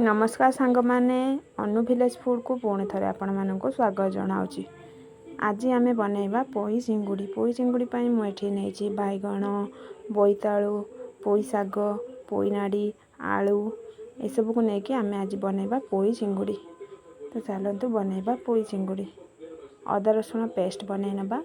नमस्कार सांग मैंने अनु भिलेज फूड को पुणी थे आपण मानक स्वागत जनावि। आज आम बनैबा पोई चिंगुड़ी मुझे नहीं बैगण बोईतालु पोई शाग पोई नाड़ी आलू एसबू को लेकिन आम आज बनैबा पोई चिंगुड़ी। तो चलतु बनैबा पोई चिंगुड़ी। अदा रसुण पेस्ट बनै नबा।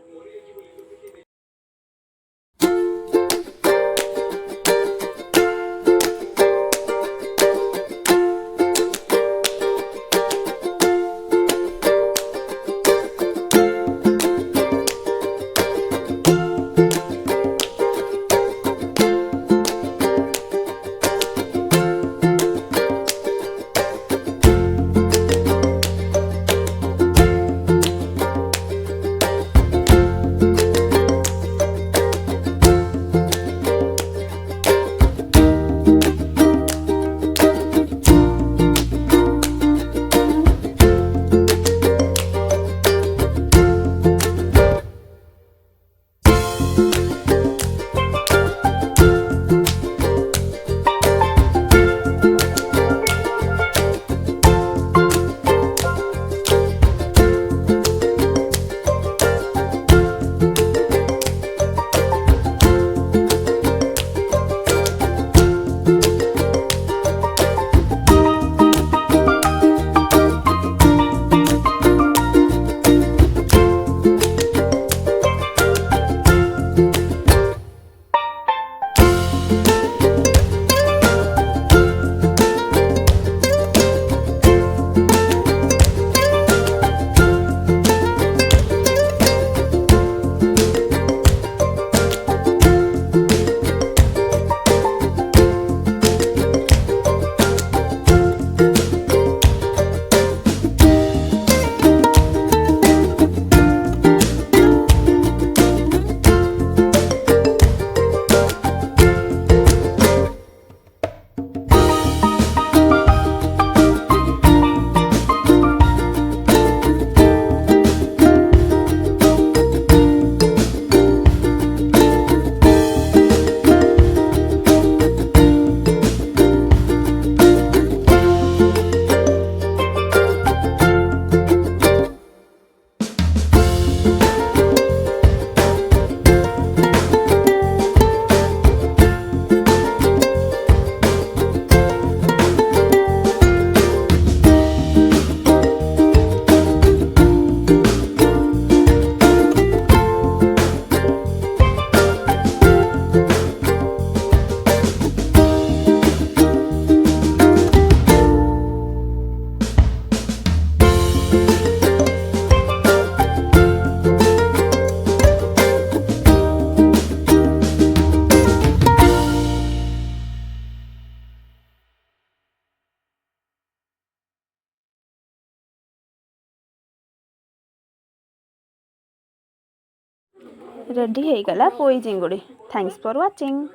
रेडी हो गला पोई चिंगुड़ी। Thanks for watching.